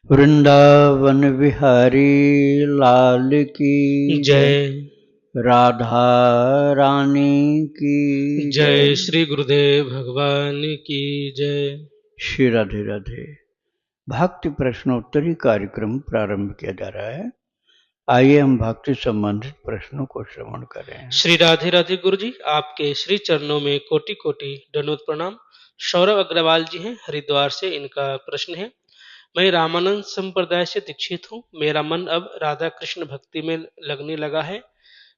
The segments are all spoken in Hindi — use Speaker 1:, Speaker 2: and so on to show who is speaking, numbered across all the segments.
Speaker 1: वृंदावन विहारी लाल की जय।
Speaker 2: जय।
Speaker 1: राधा रानी की
Speaker 2: जय श्री गुरुदेव भगवान की जय।
Speaker 1: श्री राधे राधे। भक्ति प्रश्नोत्तरी कार्यक्रम प्रारंभ किया जा रहा है। आइए हम भक्ति संबंधित प्रश्नों को श्रवण करें।
Speaker 2: श्री राधे राधे गुरु जी, आपके श्री चरणों में कोटि कोटि दंडवत प्रणाम। सौरभ अग्रवाल जी हैं हरिद्वार से, इनका प्रश्न है, मैं रामानंद संप्रदाय से दीक्षित हूँ। मेरा मन अब राधा कृष्ण भक्ति में लगने लगा है।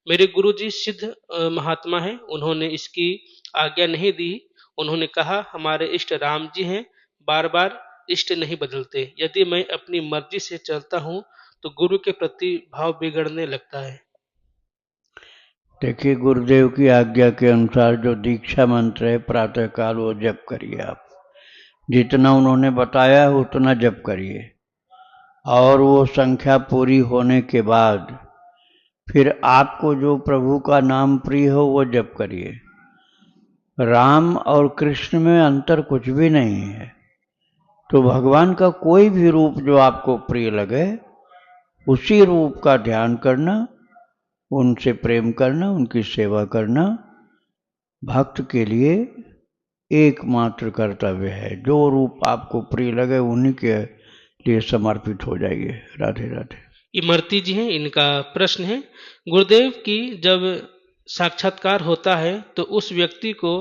Speaker 2: मेरे गुरु जी सिद्ध महात्मा हैं, उन्होंने इसकी आज्ञा नहीं दी। उन्होंने कहा हमारे इष्ट राम जी हैं, बार बार इष्ट नहीं बदलते। यदि मैं अपनी मर्जी से चलता हूँ तो गुरु के प्रति भाव बिगड़ने लगता है।
Speaker 1: देखिए, गुरुदेव की आज्ञा के अनुसार जो दीक्षा मंत्र है प्रातःकाल वो जप करिए। आप जितना उन्होंने बताया उतना जप करिए, और वो संख्या पूरी होने के बाद फिर आपको जो प्रभु का नाम प्रिय हो वो जप करिए। राम और कृष्ण में अंतर कुछ भी नहीं है। तो भगवान का कोई भी रूप जो आपको प्रिय लगे उसी रूप का ध्यान करना, उनसे प्रेम करना, उनकी सेवा करना भक्त के लिए एकमात्र कर्तव्य है। जो रूप आपको प्रिय लगे उन्हीं के लिए समर्पित हो जाइए। राधे राधे।
Speaker 2: इमरती जी हैं, इनका प्रश्न है, गुरुदेव की जब साक्षात्कार होता है तो उस व्यक्ति को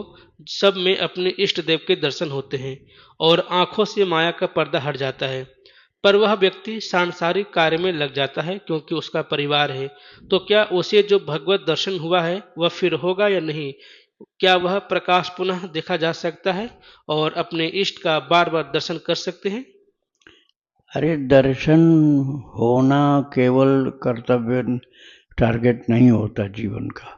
Speaker 2: सब में अपने इष्ट देव के दर्शन होते हैं और आंखों से माया का पर्दा हट जाता है, पर वह व्यक्ति सांसारिक कार्य में लग जाता है क्योंकि उसका परिवार है। तो क्या उसे जो भगवत दर्शन हुआ है वह फिर होगा या नहीं? क्या वह प्रकाश पुनः देखा जा सकता है और अपने इष्ट का बार बार दर्शन कर सकते हैं?
Speaker 1: अरे, दर्शन होना केवल कर्तव्य टारगेट नहीं होता जीवन का।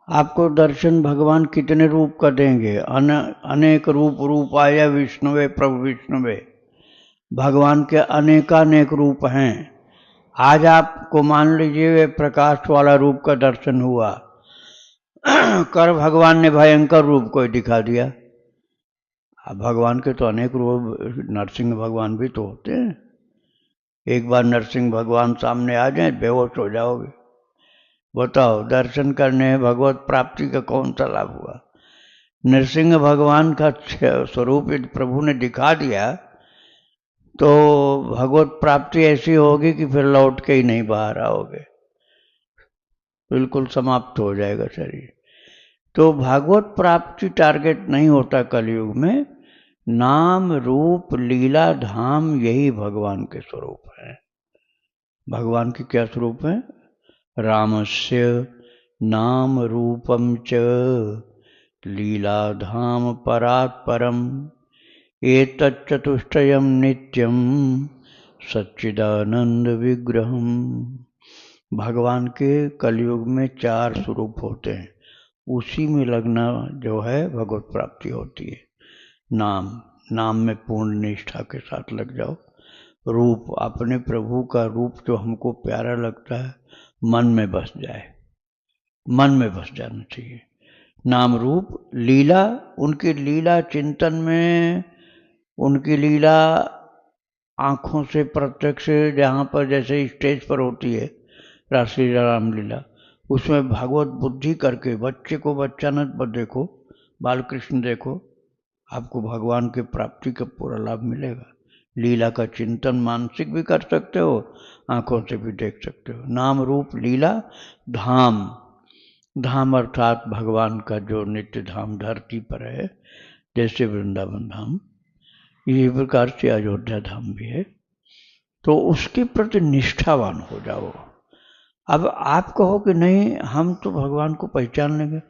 Speaker 1: आपको दर्शन भगवान कितने रूप का देंगे? अनेक रूप आया विष्णुवे प्रभु विष्णुवे। भगवान के अनेकानेक रूप हैं। आज आपको मान लीजिए प्रकाश वाला रूप का दर्शन हुआ, कर भगवान ने भयंकर रूप कोई दिखा दिया। अब भगवान के तो अनेक रूप, नरसिंह भगवान भी तो होते हैं। एक बार नरसिंह भगवान सामने आ जाए बेहोश हो जाओगे। बताओ, दर्शन करने भगवत प्राप्ति का कौन सा लाभ हुआ? नरसिंह भगवान का स्वरूप यदि प्रभु ने दिखा दिया तो भगवत प्राप्ति ऐसी होगी कि फिर लौट के ही नहीं बाहर आओगे, बिल्कुल समाप्त हो जाएगा शरीर। तो भगवत प्राप्ति टारगेट नहीं होता कलयुग में। नाम रूप लीला धाम यही भगवान के स्वरूप है। भगवान के क्या स्वरूप है? रामस्य नाम रूपम च लीला धाम परात् परम एतच्चतुष्टयम नित्यम सच्चिदानंद विग्रहम। भगवान के कलयुग में 4 स्वरूप होते हैं, उसी में लगना जो है भगवत प्राप्ति होती है। नाम में पूर्ण निष्ठा के साथ लग जाओ। रूप, अपने प्रभु का रूप जो हमको प्यारा लगता है मन में बस जाए, मन में बस जाना चाहिए। नाम रूप लीला, उनकी लीला चिंतन में, उनकी लीला आँखों से प्रत्यक्ष, जहाँ पर जैसे स्टेज पर होती है रासलीला रामलीला, उसमें भागवत बुद्धि करके बच्चे को बच्चानंद पर देखो, बालकृष्ण देखो, आपको भगवान के प्राप्ति का पूरा लाभ मिलेगा। लीला का चिंतन मानसिक भी कर सकते हो, आँखों से भी देख सकते हो। नाम रूप लीला धाम, धाम अर्थात भगवान का जो नित्य धाम धरती पर है, जैसे वृंदावन धाम, इसी प्रकार से अयोध्या धाम भी है। तो उसके प्रति निष्ठावान हो जाओ। अब आप कहो कि नहीं हम तो भगवान को पहचान लेंगे।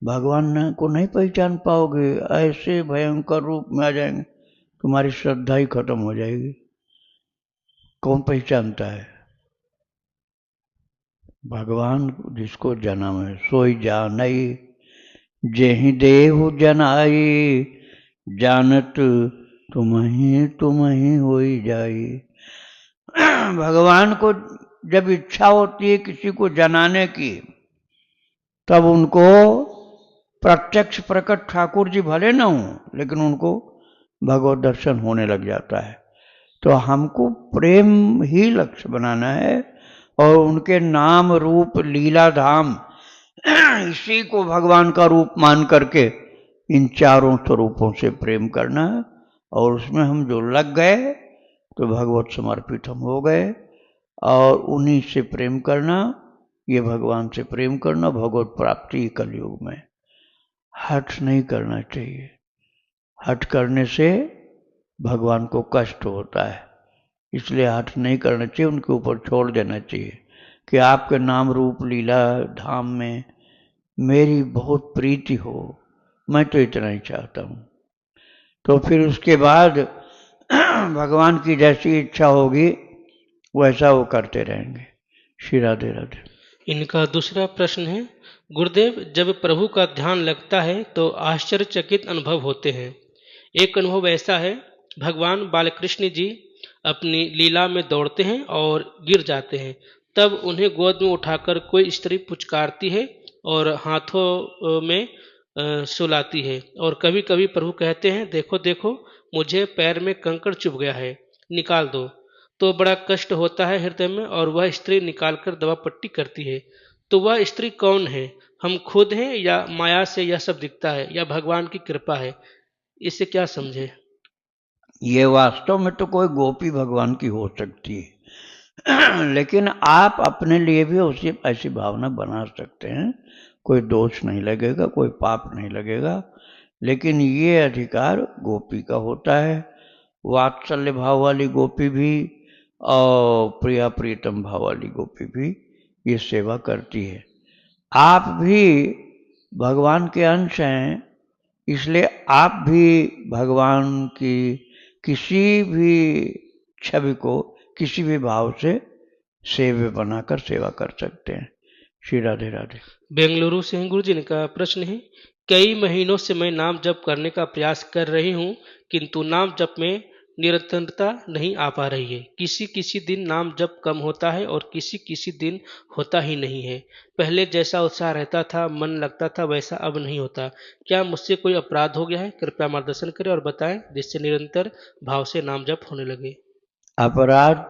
Speaker 1: भगवान को नहीं पहचान पाओगे, ऐसे भयंकर रूप में आ जाएंगे, तुम्हारी श्रद्धा ही खत्म हो जाएगी। कौन पहचानता है? भगवान जिसको जन्म है सोई जानई, जेहि देहु जनाई, जानत तुम ही होई जाई। भगवान को जब इच्छा होती है किसी को जनाने की, तब उनको प्रत्यक्ष प्रकट ठाकुर जी भले न हो, लेकिन उनको भगवत दर्शन होने लग जाता है। तो हमको प्रेम ही लक्ष्य बनाना है और उनके नाम रूप लीला धाम इसी को भगवान का रूप मान करके इन चारों स्वरूपों से प्रेम करना है। और उसमें हम जो लग गए तो भगवत समर्पित हम हो गए और उन्हीं से प्रेम करना, ये भगवान से प्रेम करना भगवत प्राप्ति कलयुग में। हठ नहीं करना चाहिए, हठ करने से भगवान को कष्ट होता है, इसलिए हठ नहीं करना चाहिए, उनके ऊपर छोड़ देना चाहिए कि आपके नाम रूप लीला धाम में मेरी बहुत प्रीति हो, मैं तो इतना ही चाहता हूँ। तो फिर उसके बाद भगवान की जैसी इच्छा होगी वैसा वो करते रहेंगे। श्री राधे राधे।
Speaker 2: इनका दूसरा प्रश्न है, गुरुदेव जब प्रभु का ध्यान लगता है तो आश्चर्यचकित अनुभव होते हैं। एक अनुभव ऐसा है, भगवान बालकृष्ण जी अपनी लीला में दौड़ते हैं और गिर जाते हैं, तब उन्हें गोद में उठाकर कोई स्त्री पुचकारती है और हाथों में सुलाती है, और कभी कभी प्रभु कहते हैं देखो देखो मुझे पैर में कंकड़ चुभ गया है, निकाल दो। तो बड़ा कष्ट होता है हृदय में और वह स्त्री निकालकर दवा पट्टी करती है। तो वह स्त्री कौन है? हम खुद हैं या माया से यह सब दिखता है या भगवान की कृपा है? इसे क्या समझे?
Speaker 1: ये वास्तव में तो कोई गोपी भगवान की हो सकती है लेकिन आप अपने लिए भी उसी ऐसी भावना बना सकते हैं, कोई दोष नहीं लगेगा, कोई पाप नहीं लगेगा। लेकिन ये अधिकार गोपी का होता है, वात्सल्य भाव वाली गोपी भी और प्रिया प्रीतम भाव वाली गोपी भी ये सेवा करती है। आप भी भगवान के अंश हैं, इसलिए आप भी भगवान की किसी भी छवि को किसी भी भाव से सेव्य बनाकर सेवा कर सकते हैं। श्री राधे राधे।
Speaker 2: बेंगलुरु से गुरु जी का प्रश्न है, कई महीनों से मैं नाम जप करने का प्रयास कर रही हूँ, किंतु नाम जप में निरंतरता नहीं आ पा रही है। किसी किसी दिन नाम जप कम होता है और किसी किसी दिन होता ही नहीं है। पहले जैसा उत्साह रहता था, मन लगता था, वैसा अब नहीं होता। क्या मुझसे कोई अपराध हो गया है? कृपया मार्गदर्शन करें और बताएं जिससे निरंतर भाव से नाम जप होने लगे।
Speaker 1: अपराध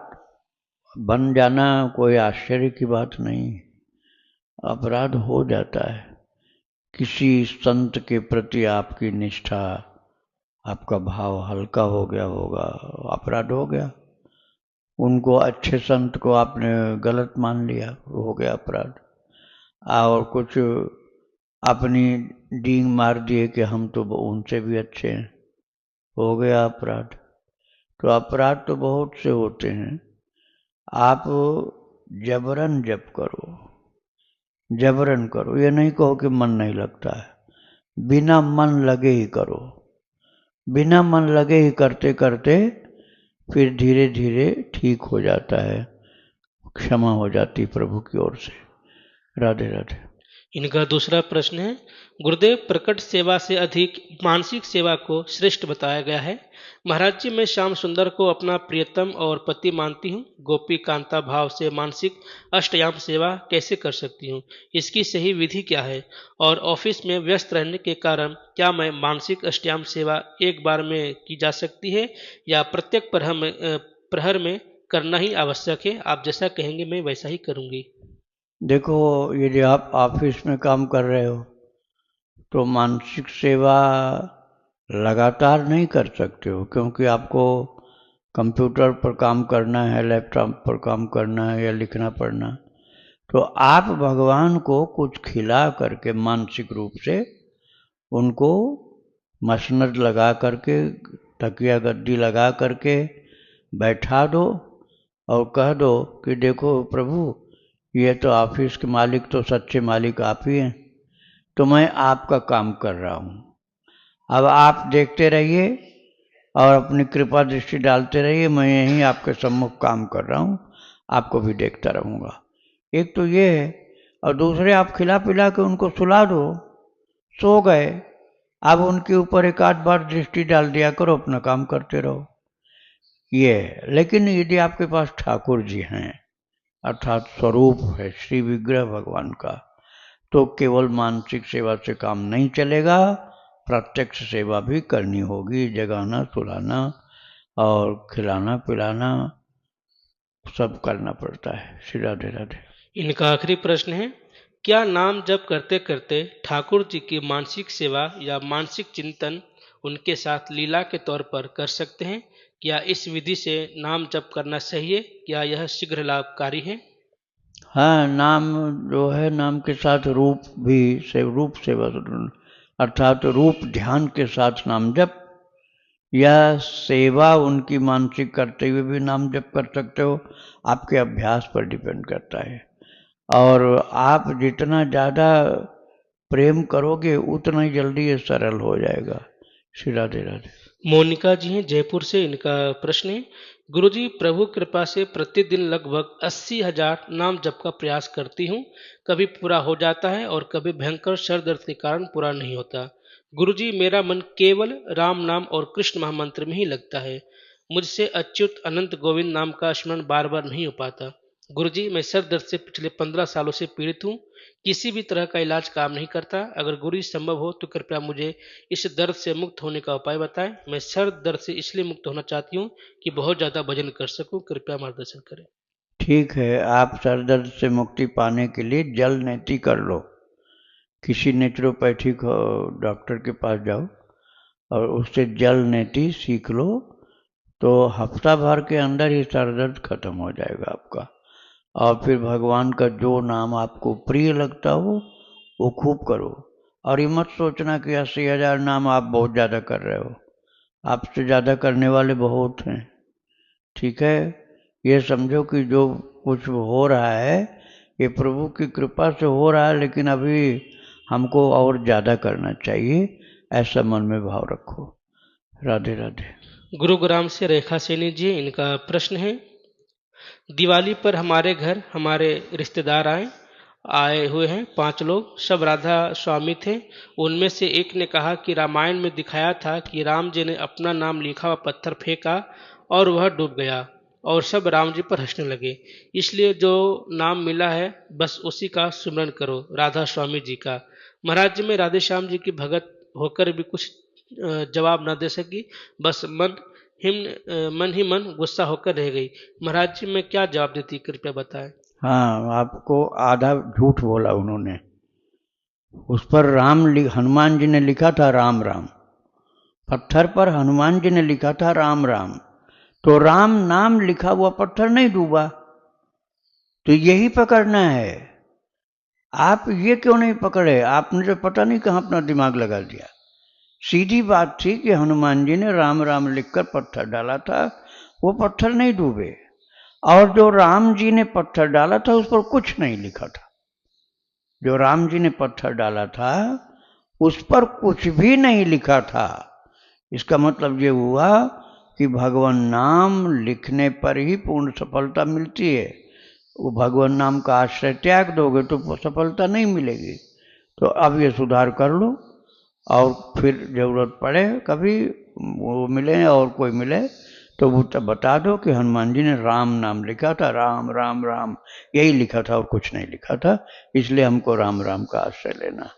Speaker 1: बन जाना कोई आश्चर्य की बात नहीं, अपराध हो जाता है। किसी संत के प्रति आपकी निष्ठा, आपका भाव हल्का हो गया होगा, अपराध हो गया। उनको अच्छे संत को आपने गलत मान लिया, हो गया अपराध। और कुछ अपनी डींग मार दिए कि हम तो उनसे भी अच्छे हैं, हो गया अपराध। तो अपराध तो बहुत से होते हैं। आप जबरन जप करो, जबरन करो, ये नहीं कहो कि मन नहीं लगता है, बिना मन लगे ही करो। बिना मन लगे ही करते करते फिर धीरे धीरे ठीक हो जाता है, क्षमा हो जाती प्रभु की ओर से। राधे राधे।
Speaker 2: इनका दूसरा प्रश्न है, गुरुदेव प्रकट सेवा से अधिक मानसिक सेवा को श्रेष्ठ बताया गया है। महाराज जी, मैं श्याम सुंदर को अपना प्रियतम और पति मानती हूँ, गोपी कांता भाव से मानसिक अष्टयाम सेवा कैसे कर सकती हूँ? इसकी सही विधि क्या है? और ऑफिस में व्यस्त रहने के कारण क्या मैं मानसिक अष्टयाम सेवा एक बार में की जा सकती है या प्रत्येक प्रहर में करना ही आवश्यक है? आप जैसा कहेंगे मैं वैसा ही करूँगी।
Speaker 1: देखो, यदि आप ऑफिस में काम कर रहे हो तो मानसिक सेवा लगातार नहीं कर सकते हो, क्योंकि आपको कंप्यूटर पर काम करना है, लैपटॉप पर काम करना है या लिखना पढ़ना। तो आप भगवान को कुछ खिला करके मानसिक रूप से उनको मसनद लगा करके, तकिया गद्दी लगा करके बैठा दो और कह दो कि देखो प्रभु, ये तो ऑफिस के मालिक तो सच्चे मालिक आप ही हैं, तो मैं आपका काम कर रहा हूँ, अब आप देखते रहिए और अपनी कृपा दृष्टि डालते रहिए, मैं यहीं आपके सम्मुख काम कर रहा हूँ, आपको भी देखता रहूँगा। एक तो ये है, और दूसरे आप खिला पिला के उनको सुला दो, सो गए, अब उनके ऊपर एक आध बार दृष्टि डाल दिया करो, अपना काम करते रहो। ये है। लेकिन यदि आपके पास ठाकुर जी हैं, अर्थात स्वरूप है श्री विग्रह भगवान का, तो केवल मानसिक सेवा से काम नहीं चलेगा, प्रत्यक्ष सेवा भी करनी होगी, जगाना सुलाना और खिलाना पिलाना सब करना पड़ता है। श्री राधे राधे।
Speaker 2: इनका आखिरी प्रश्न है, क्या नाम जप करते करते ठाकुर जी की मानसिक सेवा या मानसिक चिंतन उनके साथ लीला के तौर पर कर सकते हैं? क्या इस विधि से नाम जप करना सही है? क्या यह शीघ्र लाभकारी है?
Speaker 1: हाँ, नाम जो है, नाम के साथ रूप भी से रूप सेवा, अर्थात रूप ध्यान के साथ नाम जप या सेवा उनकी मानसिक करते हुए भी नाम जप कर सकते हो। आपके अभ्यास पर डिपेंड करता है, और आप जितना ज़्यादा प्रेम करोगे उतना ही जल्दी ये सरल हो जाएगा। श्री राधे राधे।
Speaker 2: मोनिका जी हैं जयपुर से। इनका प्रश्न है, गुरुजी प्रभु कृपा से प्रतिदिन लगभग 80,000 नाम जप का प्रयास करती हूँ। कभी पूरा हो जाता है और कभी भयंकर सर दर्द के कारण पूरा नहीं होता। गुरुजी मेरा मन केवल राम नाम और कृष्ण महामंत्र में ही लगता है। मुझसे अच्युत अनंत गोविंद नाम का स्मरण बार बार नहीं हो पाता। गुरुजी मैं सर दर्द से पिछले 15 सालों से पीड़ित हूँ। किसी भी तरह का इलाज काम नहीं करता। अगर गुरुजी संभव हो तो कृपया मुझे इस दर्द से मुक्त होने का उपाय बताएं। मैं सर दर्द से इसलिए मुक्त होना चाहती हूँ कि बहुत ज़्यादा वजन कर सकूं। कृपया मार्गदर्शन करें।
Speaker 1: ठीक है, आप सर दर्द से मुक्ति पाने के लिए जल नेति कर लो। किसी नेचुरोपैथिक डॉक्टर के पास जाओ और उससे जल नेति सीख लो, तो हफ्ता भर के अंदर ही सर दर्द खत्म हो जाएगा आपका। और फिर भगवान का जो नाम आपको प्रिय लगता हो वो खूब करो। और ये मत सोचना कि 80,000 नाम आप बहुत ज़्यादा कर रहे हो। आपसे ज़्यादा करने वाले बहुत हैं। ठीक है, ये समझो कि जो कुछ हो रहा है ये प्रभु की कृपा से हो रहा है, लेकिन अभी हमको और ज़्यादा करना चाहिए, ऐसा मन में भाव रखो। राधे राधे।
Speaker 2: गुरुग्राम से रेखा सैनी जी। इनका प्रश्न है, दिवाली पर हमारे घर हमारे रिश्तेदार आए हुए हैं। 5 लोग, सब राधा स्वामी थे। उनमें से एक ने कहा कि रामायण में दिखाया था कि राम जी ने अपना नाम लिखा हुआ पत्थर फेंका और वह डूब गया, और सब राम जी पर हंसने लगे। इसलिए जो नाम मिला है बस उसी का सुमरन करो, राधा स्वामी जी का। महाराज जी मैं राधे श्याम जी की भगत होकर भी कुछ जवाब न दे सकी। बस मन ही मन गुस्सा होकर रह गई। महाराज जी मैं क्या जवाब देती, कृपया बताएं।
Speaker 1: हाँ, आपको आधा झूठ बोला उन्होंने। उस पर हनुमान जी ने लिखा था राम राम। पत्थर पर हनुमान जी ने लिखा था राम राम, तो राम नाम लिखा हुआ पत्थर नहीं डूबा। तो यही पकड़ना है। आप ये क्यों नहीं पकड़े? आपने तो पता नहीं कहाँ अपना दिमाग लगा दिया। सीधी बात थी कि हनुमान जी ने राम राम लिखकर पत्थर डाला था, वो पत्थर नहीं डूबे। और जो राम जी ने पत्थर डाला था उस पर कुछ नहीं लिखा था। जो राम जी ने पत्थर डाला था उस पर कुछ भी नहीं लिखा था। इसका मतलब ये हुआ कि भगवान नाम लिखने पर ही पूर्ण सफलता मिलती है। वो भगवान नाम का आश्रय त्याग दोगे तो सफलता नहीं मिलेगी। तो अब ये सुधार कर लो, और फिर जरूरत पड़े कभी वो मिले और कोई मिले तो वो तब बता दो कि हनुमान जी ने राम नाम लिखा था, राम राम राम यही लिखा था और कुछ नहीं लिखा था, इसलिए हमको राम राम का आश्रय लेना।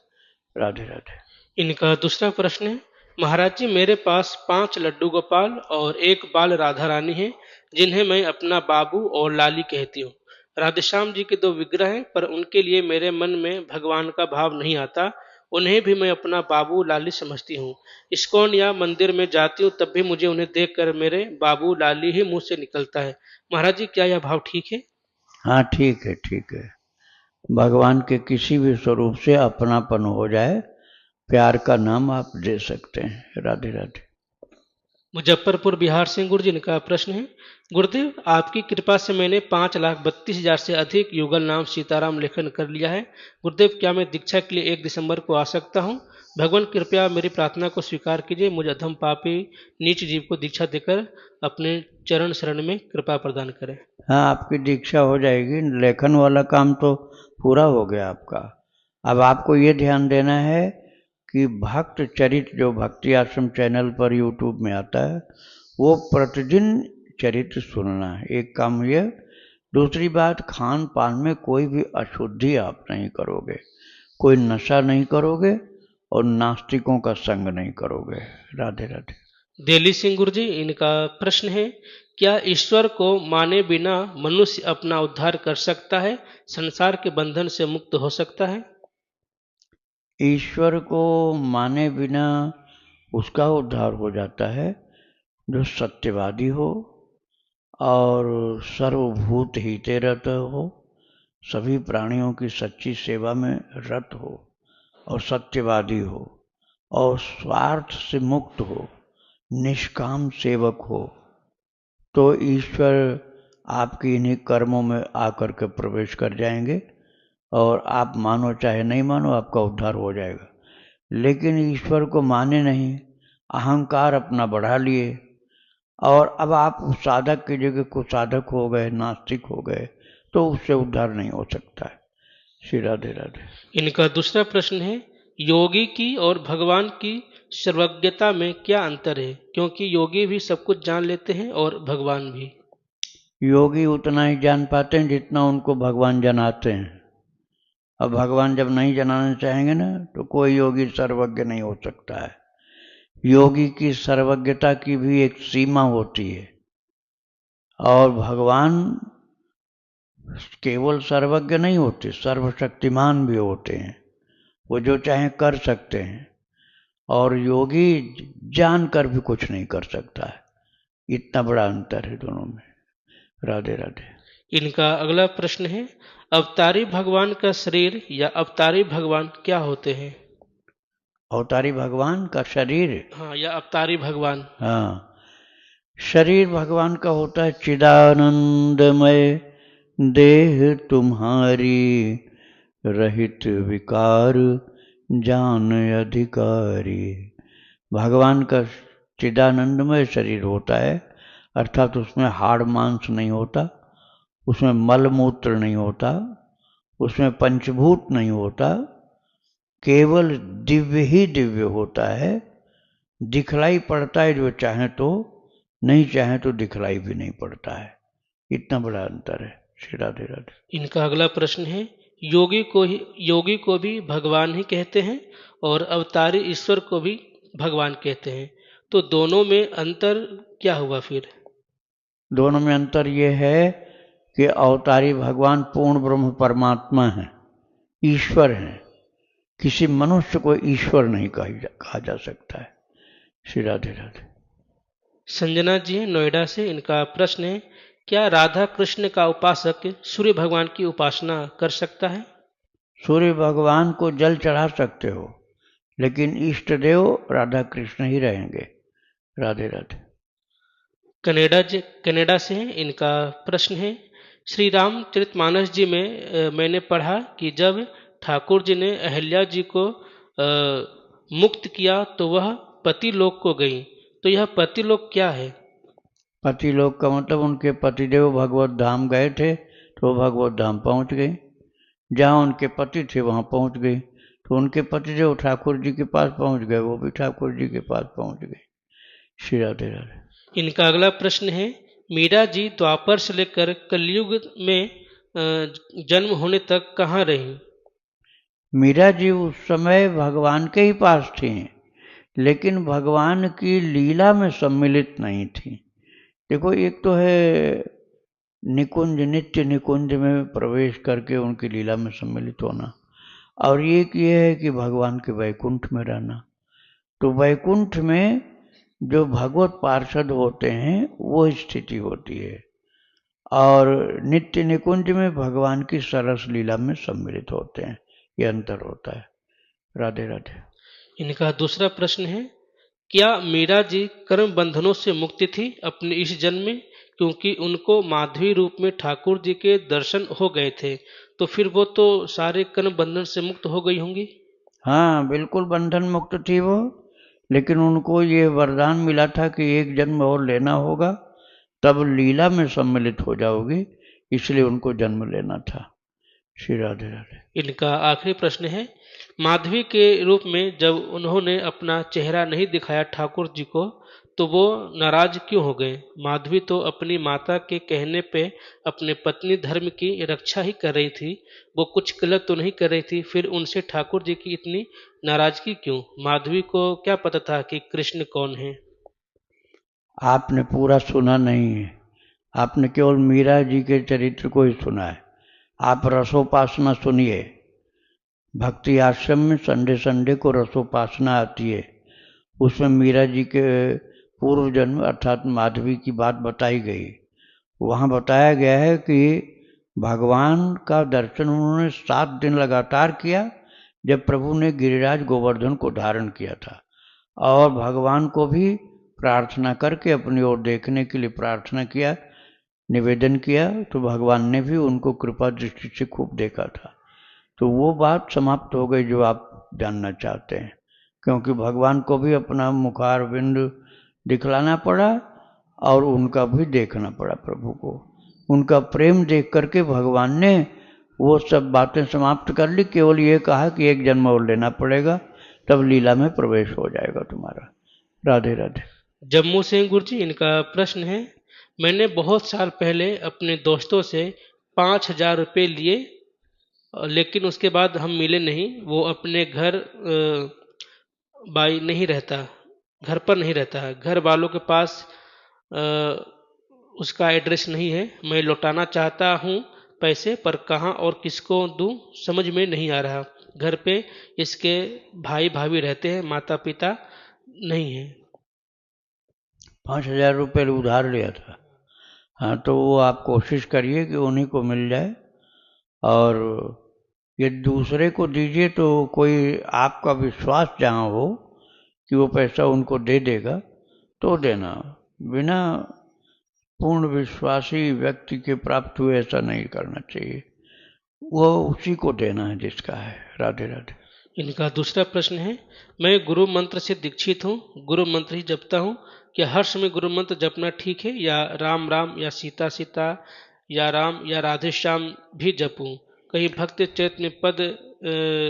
Speaker 1: राधे राधे।
Speaker 2: इनका दूसरा प्रश्न है, महाराज जी मेरे पास 5 लड्डू गोपाल और 1 बाल राधा रानी है, जिन्हें मैं अपना बाबू और लाली कहती हूँ। राधेश्याम जी के 2 विग्रह हैं, पर उनके लिए मेरे मन में भगवान का भाव नहीं आता। उन्हें भी मैं अपना बाबू लाली समझती हूँ। इस्कॉन या मंदिर में जाती हूँ तब भी मुझे उन्हें देखकर मेरे बाबू लाली ही मुंह से निकलता है। महाराज जी क्या यह भाव ठीक है?
Speaker 1: हाँ ठीक है, ठीक है। भगवान के किसी भी स्वरूप से अपनापन हो जाए, प्यार का नाम आप दे सकते हैं। राधे राधे।
Speaker 2: मुजफ्फरपुर बिहार से गुरुजी का प्रश्न है, गुरुदेव आपकी कृपा से मैंने 5,32,000 से अधिक युगल नाम सीताराम लेखन कर लिया है। गुरुदेव क्या मैं दीक्षा के लिए 1 दिसंबर को आ सकता हूँ? भगवान कृपया मेरी प्रार्थना को स्वीकार कीजिए। मुझ अधम पापी नीच जीव को दीक्षा देकर अपने चरण शरण में कृपा प्रदान करें।
Speaker 1: हाँ, आपकी दीक्षा हो जाएगी। लेखन वाला काम तो पूरा हो गया आपका। अब आपको ये ध्यान देना है कि भक्त चरित जो भक्ति आश्रम चैनल पर यूट्यूब में आता है वो प्रतिदिन चरित्र सुनना है, एक काम ये। दूसरी बात, खान पान में कोई भी अशुद्धि आप नहीं करोगे, कोई नशा नहीं करोगे और नास्तिकों का संग नहीं करोगे। राधे राधे।
Speaker 2: दिल्ली सिंह गुरु जी, इनका प्रश्न है, क्या ईश्वर को माने बिना मनुष्य अपना उद्धार कर सकता है, संसार के बंधन से मुक्त हो सकता है?
Speaker 1: ईश्वर को माने बिना उसका उद्धार हो जाता है जो सत्यवादी हो और सर्वभूत हिते रत हो, सभी प्राणियों की सच्ची सेवा में रत हो और सत्यवादी हो और स्वार्थ से मुक्त हो, निष्काम सेवक हो, तो ईश्वर आपकी इन्हीं कर्मों में आकर के प्रवेश कर जाएंगे और आप मानो चाहे नहीं मानो आपका उद्धार हो जाएगा। लेकिन ईश्वर को माने नहीं, अहंकार अपना बढ़ा लिए और अब आप साधक की जगह कुसाधक हो गए, नास्तिक हो गए, तो उससे उद्धार नहीं हो सकता है। श्री राधे राधे।
Speaker 2: इनका दूसरा प्रश्न है, योगी की और भगवान की सर्वज्ञता में क्या अंतर है, क्योंकि योगी भी सब कुछ जान लेते हैं और भगवान भी।
Speaker 1: योगी उतना ही जान पाते हैं जितना उनको भगवान जनाते हैं। अब भगवान जब नहीं जनाना चाहेंगे ना, तो कोई योगी सर्वज्ञ नहीं हो सकता है। योगी की सर्वज्ञता की भी एक सीमा होती है और भगवान केवल सर्वज्ञ नहीं होते, सर्वशक्तिमान भी होते हैं। वो जो चाहे कर सकते हैं और योगी जानकर भी कुछ नहीं कर सकता है। इतना बड़ा अंतर है दोनों में। राधे राधे।
Speaker 2: इनका अगला प्रश्न है, अवतारी भगवान का शरीर या अवतारी भगवान क्या होते हैं?
Speaker 1: अवतारी भगवान का शरीर,
Speaker 2: हाँ, या अवतारी भगवान।
Speaker 1: हाँ, शरीर भगवान का होता है चिदानंदमय देह तुम्हारी, रहित विकार जान अधिकारी। भगवान का चिदानंदमय शरीर होता है, अर्थात उसमें हाड़ मांस नहीं होता, उसमें मल मूत्र नहीं होता, उसमें पंचभूत नहीं होता, केवल दिव्य ही दिव्य होता है। दिखलाई पड़ता है जो चाहे तो, नहीं चाहे तो दिखलाई भी नहीं पड़ता है। इतना बड़ा अंतर है। श्री राधे राधे।
Speaker 2: इनका अगला प्रश्न है, योगी को भी भगवान ही कहते हैं और अवतारी ईश्वर को भी भगवान कहते हैं, तो दोनों में अंतर क्या हुआ फिर?
Speaker 1: दोनों में अंतर यह है कि अवतारी भगवान पूर्ण ब्रह्म परमात्मा है, ईश्वर है। किसी मनुष्य को ईश्वर नहीं कहा जा सकता है। श्री राधे राधे।
Speaker 2: संजना जी हैं नोएडा से, इनका प्रश्न है, क्या राधा कृष्ण का उपासक सूर्य भगवान की उपासना कर सकता है?
Speaker 1: सूर्य भगवान को जल चढ़ा सकते हो, लेकिन इष्ट देव राधा कृष्ण ही रहेंगे। राधे राधे।
Speaker 2: कनाडा से हैं, इनका प्रश्न है, श्री रामचरितमानस जी में मैंने पढ़ा कि जब ठाकुर जी ने अहल्या जी को मुक्त किया तो वह पति लोक को गई, तो यह पति लोक क्या है?
Speaker 1: पति लोग का मतलब उनके पतिदेव भगवत धाम गए थे तो वो भगवत धाम पहुंच गए, जहाँ उनके पति थे वहाँ पहुंच गए, तो उनके पतिदेव ठाकुर जी के पास पहुंच गए, वो भी ठाकुर जी के पास पहुंच गए। श्री राधे राधे।
Speaker 2: इनका अगला प्रश्न है, मीरा जी द्वापर से लेकर कलयुग में जन्म होने तक कहाँ रही?
Speaker 1: मीरा जी उस समय भगवान के ही पास थी, लेकिन भगवान की लीला में सम्मिलित नहीं थी। देखो, एक तो है निकुंज, नित्य निकुंज में प्रवेश करके उनकी लीला में सम्मिलित होना, और एक ये है कि भगवान के वैकुंठ में रहना। तो वैकुंठ में जो भगवत पार्षद होते हैं वो स्थिति होती है, और नित्य निकुंज में भगवान की सरस लीला में सम्मिलित होते हैं। ये अंतर होता है। राधे राधे।
Speaker 2: इनका दूसरा प्रश्न है, क्या मीरा जी कर्म बंधनों से मुक्ति थी अपने इस जन्म में, क्योंकि उनको माधवी रूप में ठाकुर जी के दर्शन हो गए थे, तो फिर वो तो सारे कर्म बंधन से मुक्त हो गई होंगी?
Speaker 1: हाँ, बिल्कुल बंधन मुक्त थी वो, लेकिन उनको ये वरदान मिला था कि एक जन्म और लेना होगा, तब लीला में सम्मिलित हो जाओगी, इसलिए उनको जन्म लेना था। श्री राधे राधे।
Speaker 2: इनका आखिरी प्रश्न है, माधवी के रूप में जब उन्होंने अपना चेहरा नहीं दिखाया ठाकुर जी को, तो वो नाराज क्यों हो गए? माधवी तो अपनी माता के कहने पे अपने पत्नी धर्म की रक्षा ही कर रही थी, वो कुछ गलत तो नहीं कर रही थी, फिर उनसे ठाकुर जी की इतनी नाराजगी क्यों? माधवी को क्या पता था कि कृष्ण कौन है?
Speaker 1: आपने पूरा सुना नहीं है, आपने केवल मीरा जी के चरित्र को ही सुना है। आप रसोपासना सुनिए। भक्ति आश्रम में संडे संडे को रसोपासना आती है, उसमें मीरा जी के पूर्व जन्म अर्थात माधवी की बात बताई गई। वहाँ बताया गया है कि भगवान का दर्शन उन्होंने 7 दिन लगातार किया, जब प्रभु ने गिरिराज गोवर्धन को धारण किया था, और भगवान को भी प्रार्थना करके अपनी ओर देखने के लिए प्रार्थना किया, निवेदन किया, तो भगवान ने भी उनको कृपा दृष्टि से खूब देखा था। तो वो बात समाप्त हो गई जो आप जानना चाहते हैं, क्योंकि भगवान को भी अपना मुखारविंद दिखलाना पड़ा और उनका भी देखना पड़ा प्रभु को। उनका प्रेम देख करके भगवान ने वो सब बातें समाप्त कर ली, केवल ये कहा कि एक जन्म और लेना पड़ेगा, तब लीला में प्रवेश हो जाएगा तुम्हारा। राधे राधे।
Speaker 2: जम्मू से गुरुजी, इनका प्रश्न है, मैंने बहुत साल पहले अपने दोस्तों से 5,000 रुपये लिए, लेकिन उसके बाद हम मिले नहीं। वो अपने घर घर पर नहीं रहता है, घर वालों के पास उसका एड्रेस नहीं है। मैं लौटाना चाहता हूँ पैसे, पर कहाँ और किसको दूँ समझ में नहीं आ रहा। घर पे इसके भाई भाभी रहते हैं, माता पिता नहीं है।
Speaker 1: 5,000 रुपये उधार लिया था। हाँ, तो वो आप कोशिश करिए कि उन्हीं को मिल जाए, और ये दूसरे को दीजिए तो कोई आपका विश्वास जहाँ हो कि वो पैसा उनको दे देगा तो देना। बिना पूर्ण विश्वासी व्यक्ति के प्राप्त हुए ऐसा नहीं करना चाहिए, वो उसी को देना है जिसका है। राधे राधे।
Speaker 2: इनका दूसरा प्रश्न है, मैं गुरु मंत्र से दीक्षित हूँ, गुरु मंत्र ही जपता हूँ, क्या हर समय गुरु मंत्र जपना ठीक है, या राम राम या सीता सीता या राम या राधे श्याम भी जपूं? कहीं भक्त चैतन्य पद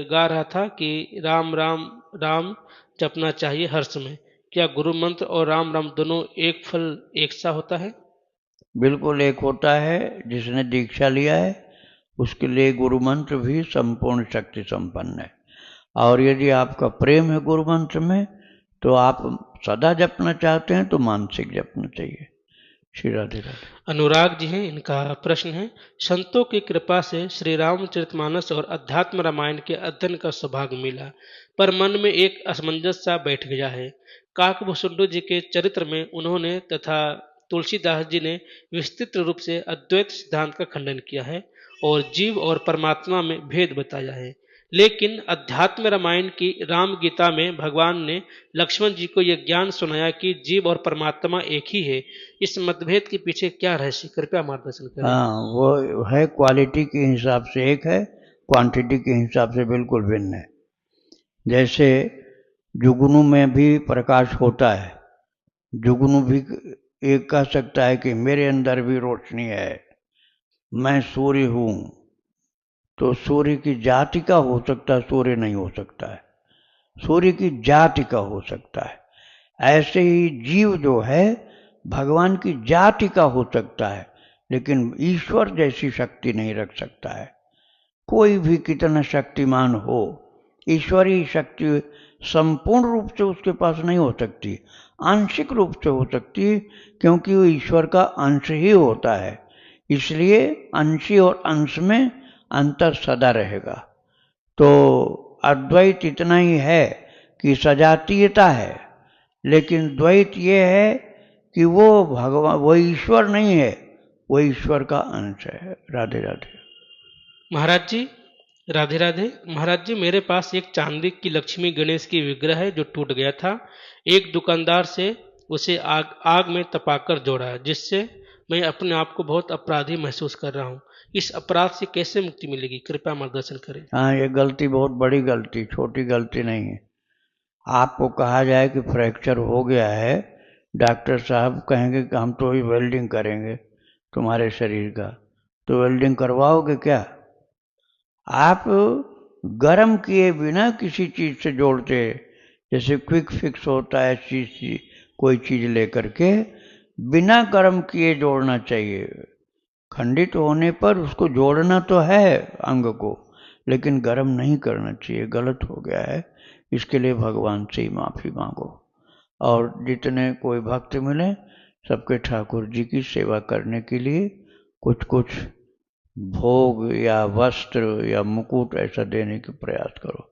Speaker 2: गा रहा था कि राम राम राम जपना चाहिए हर समय। क्या गुरु मंत्र और राम राम दोनों एक फल एक सा होता है?
Speaker 1: बिल्कुल एक होता है। जिसने दीक्षा लिया है उसके लिए गुरु मंत्र भी संपूर्ण शक्ति संपन्न है, और यदि आपका प्रेम है गुरु मंत्र में तो आप सदा जपना चाहते हैं तो मानसिक जपना चाहिए। श्री राधे राधे।
Speaker 2: अनुराग जी हैं, इनका प्रश्न है, संतों की कृपा से श्री रामचरितमानस और अध्यात्म रामायण के अध्ययन का सौभाग्य मिला, पर मन में एक असमंजस सा बैठ गया है। काकभूषुंडू जी के चरित्र में उन्होंने तथा तुलसीदास जी ने विस्तृत रूप से अद्वैत सिद्धांत का खंडन किया है और जीव और परमात्मा में भेद बताया है, लेकिन अध्यात्म रामायण की राम गीता में भगवान ने लक्ष्मण जी को यह ज्ञान सुनाया कि जीव और परमात्मा एक ही है। इस मतभेद के पीछे क्या रहस्य, कृपया मार्गदर्शन करें।
Speaker 1: हाँ, वो है क्वालिटी के हिसाब से एक है, क्वांटिटी के हिसाब से बिल्कुल भिन्न है। जैसे जुगनू में भी प्रकाश होता है, जुगनू भी एक कह सकता है कि मेरे अंदर भी रोशनी है, मैं सूर्य हूं, तो सूर्य की जाति का हो सकता है, सूर्य नहीं हो सकता है, सूर्य की जाति का हो सकता है। ऐसे ही जीव जो है भगवान की जाति का हो सकता है, लेकिन ईश्वर जैसी शक्ति नहीं रख सकता है। कोई भी कितना शक्तिमान हो, ईश्वरीय शक्ति संपूर्ण रूप से उसके पास नहीं हो सकती, आंशिक रूप से हो सकती है, क्योंकि वो ईश्वर का अंश ही होता है। इसलिए अंशी और अंश में अंतर सदा रहेगा। तो अद्वैत इतना ही है कि सजातीयता है, लेकिन द्वैत ये है कि वो भगवान, वो ईश्वर नहीं है, वो ईश्वर का अंश है। राधे राधे।
Speaker 2: महाराज जी, राधे राधे। महाराज जी, मेरे पास एक चांदी की लक्ष्मी गणेश की विग्रह है जो टूट गया था। एक दुकानदार से उसे आग में तपाकर जोड़ा, जिससे मैं अपने आप को बहुत अपराधी महसूस कर रहा हूँ। इस अपराध से कैसे मुक्ति मिलेगी, कृपया मार्गदर्शन करें।
Speaker 1: हाँ, ये गलती बहुत बड़ी गलती, छोटी गलती नहीं है। आपको कहा जाए कि फ्रैक्चर हो गया है, डॉक्टर साहब कहेंगे कि हम तो ही वेल्डिंग करेंगे तुम्हारे शरीर का, तो वेल्डिंग करवाओगे क्या? आप गर्म किए बिना किसी चीज़ से जोड़ते, जैसे क्विक फिक्स होता है चीज़, कोई चीज़ लेकर के बिना गर्म किए जोड़ना चाहिए। खंडित होने पर उसको जोड़ना तो है अंग को, लेकिन गर्म नहीं करना चाहिए। गलत हो गया है, इसके लिए भगवान से ही माफ़ी मांगो। और जितने कोई भक्त मिले सबके ठाकुर जी की सेवा करने के लिए कुछ कुछ भोग या वस्त्र या मुकुट ऐसा देने का प्रयास करो।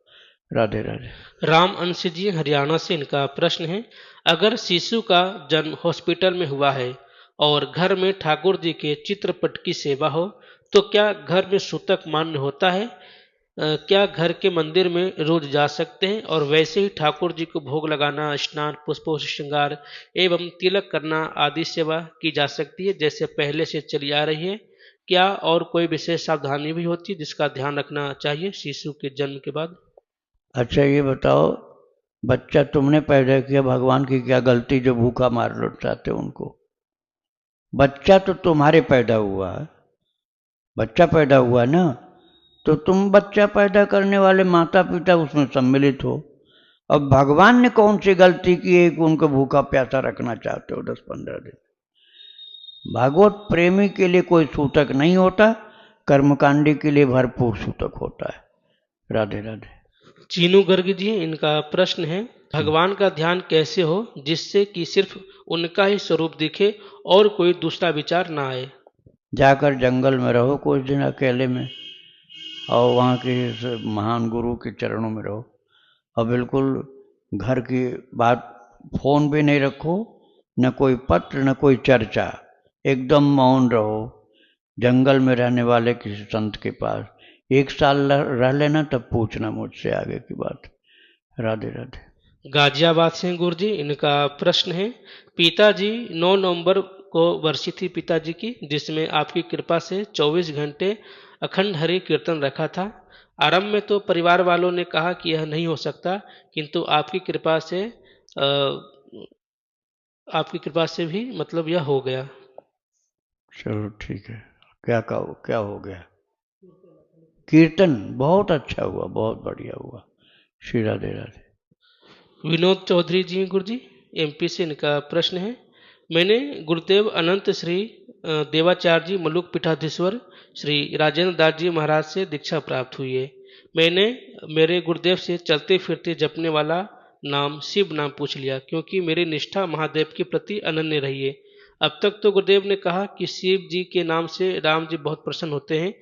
Speaker 1: राधे राधे।
Speaker 2: राम अंश जी हरियाणा से इनका प्रश्न है, अगर शिशु का जन्म हॉस्पिटल में हुआ है और घर में ठाकुर जी के चित्रपट की सेवा हो तो क्या घर में सूतक मान्य होता है? क्या घर के मंदिर में रोज जा सकते हैं? और वैसे ही ठाकुर जी को भोग लगाना, स्नान, पुष्पों से श्रृंगार एवं तिलक करना आदि सेवा की जा सकती है जैसे पहले से चली आ रही है? क्या और कोई विशेष सावधानी भी होती है जिसका ध्यान रखना चाहिए शिशु के जन्म के बाद?
Speaker 1: अच्छा ये बताओ, बच्चा तुमने पैदा किया, भगवान की क्या गलती जो भूखा मार लौटाते हो उनको? बच्चा तो तुम्हारे पैदा हुआ है, बच्चा पैदा हुआ ना, तो तुम बच्चा पैदा करने वाले माता पिता उसमें सम्मिलित हो। अब भगवान ने कौन सी गलती की है कि उनको भूखा प्यासा रखना चाहते हो 10-15 दिन? भागवत प्रेमी के लिए कोई सूतक नहीं होता, कर्मकांडी के लिए भरपूर सूतक होता है। राधे राधे।
Speaker 2: चीनू गर्ग जी इनका प्रश्न है, भगवान का ध्यान कैसे हो जिससे कि सिर्फ उनका ही स्वरूप दिखे और कोई दूसरा विचार ना आए?
Speaker 1: जाकर जंगल में रहो कुछ दिन अकेले में, और वहाँ के महान गुरु के चरणों में रहो, और बिल्कुल घर की बात, फोन भी नहीं रखो, न कोई पत्र न कोई चर्चा, एकदम मौन रहो। जंगल में रहने वाले किसी संत के पास 1 साल रह लेना, तब पूछना मुझसे आगे की बात। राधे राधे।
Speaker 2: गाजियाबाद से गुरु जी इनका प्रश्न है, पिताजी 9 नवंबर को वर्षी थी पिताजी की, जिसमें आपकी कृपा से 24 घंटे अखंड हरि कीर्तन रखा था। आरंभ में तो परिवार वालों ने कहा कि यह नहीं हो सकता, किंतु आपकी कृपा से भी मतलब यह हो गया।
Speaker 1: चलो ठीक है, क्या हो गया? कीर्तन बहुत अच्छा हुआ, बहुत बढ़िया हुआ। श्री राधे राधे।
Speaker 2: विनोद चौधरी जी गुरु जी एमपी से इनका प्रश्न है, मैंने गुरुदेव अनंत श्री देवाचार्य जी मलुक पीठाधीश्वर श्री राजेंद्र दास जी महाराज से दीक्षा प्राप्त हुई है। मैंने मेरे गुरुदेव से चलते फिरते जपने वाला नाम शिव नाम पूछ लिया, क्योंकि मेरी निष्ठा महादेव के प्रति अनन्य रही है। अब तक तो गुरुदेव ने कहा कि शिव जी के नाम से राम जी बहुत प्रसन्न होते हैं।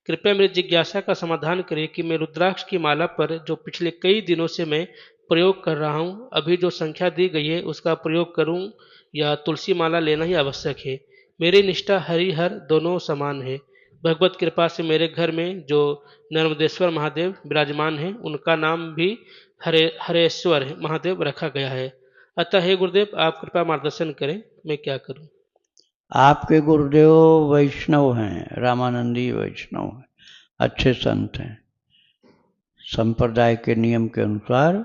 Speaker 2: कृपया मेरी जिज्ञासा का समाधान करें कि मैं रुद्राक्ष की माला पर जो पिछले कई दिनों से मैं प्रयोग कर रहा हूँ, अभी जो संख्या दी गई है उसका प्रयोग करूँ या तुलसी माला लेना ही आवश्यक है? मेरी निष्ठा हरिहर दोनों समान है। भगवत कृपा से मेरे घर में जो नर्मदेश्वर महादेव विराजमान हैं उनका नाम भी हरेश्वर महादेव रखा गया है। अतः हे गुरुदेव आप कृपा मार्गदर्शन करें, मैं क्या करूं?
Speaker 1: आपके गुरुदेव वैष्णव हैं, रामानंदी वैष्णव हैं, अच्छे संत हैं। संप्रदाय के नियम के अनुसार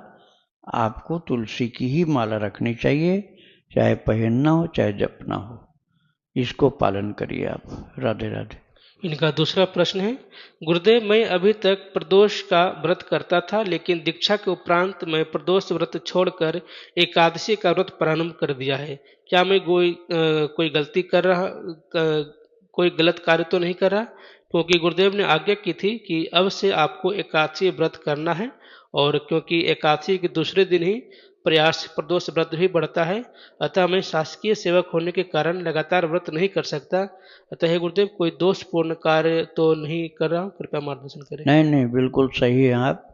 Speaker 1: आपको तुलसी की ही माला रखनी चाहिए, चाहे पहनना हो चाहे जपना हो। इसको पालन करिए आप। राधे राधे।
Speaker 2: इनका दूसरा प्रश्न है, गुरुदेव मैं अभी तक प्रदोष का व्रत करता था, लेकिन दीक्षा के उपरांत मैं प्रदोष व्रत छोड़कर एकादशी का व्रत प्रारंभ कर दिया है। क्या मैं कोई गलती कर रहा कोई गलत कार्य तो नहीं कर रहा? क्योंकि गुरुदेव ने आज्ञा की थी कि अब से आपको एकादशी व्रत करना है, और क्योंकि एकादशी के दूसरे दिन ही प्रयास प्रदोष व्रत भी बढ़ता है, अतः मैं शासकीय सेवक होने के कारण लगातार व्रत नहीं कर सकता। अतः हे गुरुदेव कोई दोषपूर्ण कार्य तो नहीं कर रहा हूँ, कृपया मार्गदर्शन करें।
Speaker 1: नहीं नहीं, बिल्कुल सही है आप।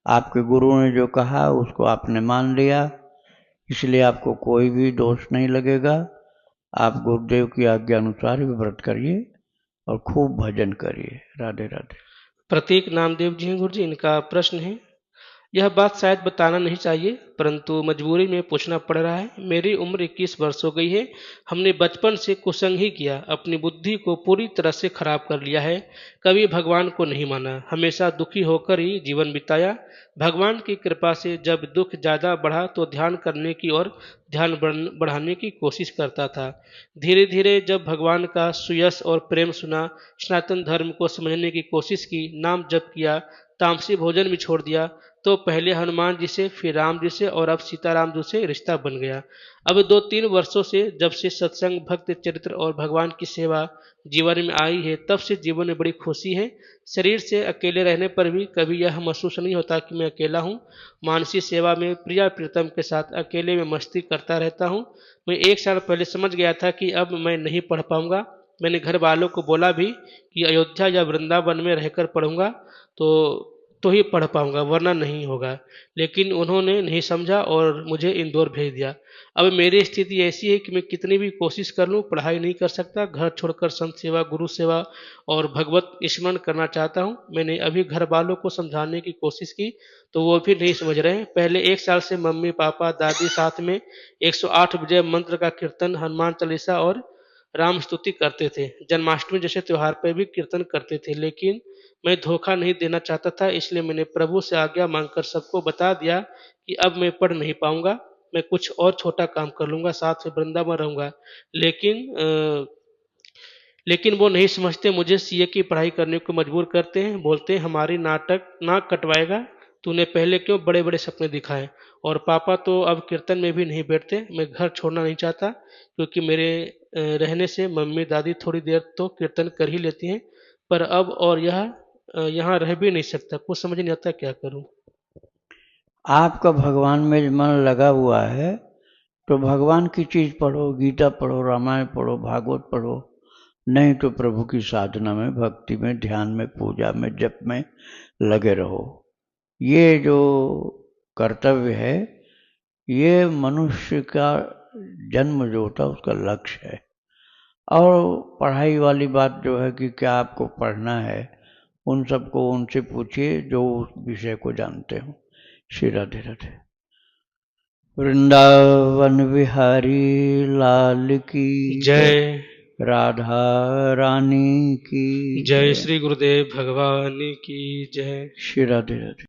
Speaker 1: आपके गुरु ने जो कहा उसको आपने मान लिया, इसलिए आपको कोई भी दोष नहीं लगेगा। आप गुरुदेव की आज्ञा अनुसार भी व्रत करिए और खूब भजन करिए। राधे राधे।
Speaker 2: प्रतीक नामदेव जी हैं गुरु जी, इनका प्रश्न है, यह बात शायद बताना नहीं चाहिए परंतु मजबूरी में पूछना पड़ रहा है। मेरी उम्र 21 वर्ष हो गई है। हमने बचपन से कुसंग ही किया, अपनी बुद्धि को पूरी तरह से खराब कर लिया है। कभी भगवान को नहीं माना, हमेशा दुखी होकर ही जीवन बिताया। भगवान की कृपा से जब दुख ज़्यादा बढ़ा तो ध्यान करने की और ध्यान बढ़ाने की कोशिश करता था। धीरे धीरे जब भगवान का सुयश और प्रेम सुना, सनातन धर्म को समझने की कोशिश की, नाम जप किया, तामसी भोजन भी छोड़ दिया, तो पहले हनुमान जी से, फिर राम जी से और अब सीताराम जी से रिश्ता बन गया। अब 2-3 वर्षों से जब से सत्संग, भक्त चरित्र और भगवान की सेवा जीवन में आई है, तब से जीवन में बड़ी खुशी है। शरीर से अकेले रहने पर भी कभी यह महसूस नहीं होता कि मैं अकेला हूँ। मानसी सेवा में प्रिया प्रीतम के साथ अकेले में मस्ती करता रहता हूँ। मैं 1 साल पहले समझ गया था कि अब मैं नहीं पढ़ पाऊंगा। मैंने घर वालों को बोला भी कि अयोध्या या वृंदावन में रहकर पढ़ूंगा तो ही पढ़ पाऊंगा, वरना नहीं होगा। लेकिन उन्होंने नहीं समझा और मुझे इंदौर भेज दिया। अब मेरी स्थिति ऐसी है कि मैं कितनी भी कोशिश कर लूं, पढ़ाई नहीं कर सकता। घर छोड़कर संत सेवा, गुरु सेवा और भगवत स्मरण करना चाहता हूं। मैंने अभी घर वालों को समझाने की कोशिश की, तो वो भी नहीं समझ रहे हैं। पहले 1 साल से मम्मी, पापा, दादी साथ में 108 विजय मंत्र का कीर्तन, हनुमान चालीसा और राम स्तुति करते थे। जन्माष्टमी जैसे त्योहार पर भी कीर्तन करते थे, लेकिन मैं धोखा नहीं देना चाहता था, इसलिए मैंने प्रभु से आज्ञा मांगकर सबको बता दिया कि अब मैं पढ़ नहीं पाऊंगा। मैं कुछ और छोटा काम कर लूंगा, साथ में वृंदावन रहूंगा। लेकिन वो नहीं समझते, मुझे सीए की पढ़ाई करने को मजबूर करते हैं। बोलते हैं हमारी नाटक नाक कटवाएगा, तूने पहले क्यों बड़े बड़े सपने दिखाए। और पापा तो अब कीर्तन में भी नहीं बैठते। मैं घर छोड़ना नहीं चाहता, क्योंकि मेरे रहने से मम्मी दादी थोड़ी देर तो कीर्तन कर ही लेती हैं, पर अब और यह यहाँ रह भी नहीं सकता। कुछ समझ नहीं आता क्या करूं।
Speaker 1: आपका भगवान में मन लगा हुआ है तो भगवान की चीज पढ़ो, गीता पढ़ो, रामायण पढ़ो, भागवत पढ़ो। नहीं तो प्रभु की साधना में, भक्ति में, ध्यान में, पूजा में, जप में लगे रहो। ये जो कर्तव्य है, ये मनुष्य का जन्म जो होता है उसका लक्ष्य है। और पढ़ाई वाली बात जो है कि क्या आपको पढ़ना है, उन सबको उनसे पूछिए जो उस विषय को जानते हो। श्री राधे राधे। वृंदावन बिहारी लाल की
Speaker 2: जय।
Speaker 1: राधा रानी की
Speaker 2: जय श्री गुरुदेव भगवान की जय।
Speaker 1: श्री राधे राधे।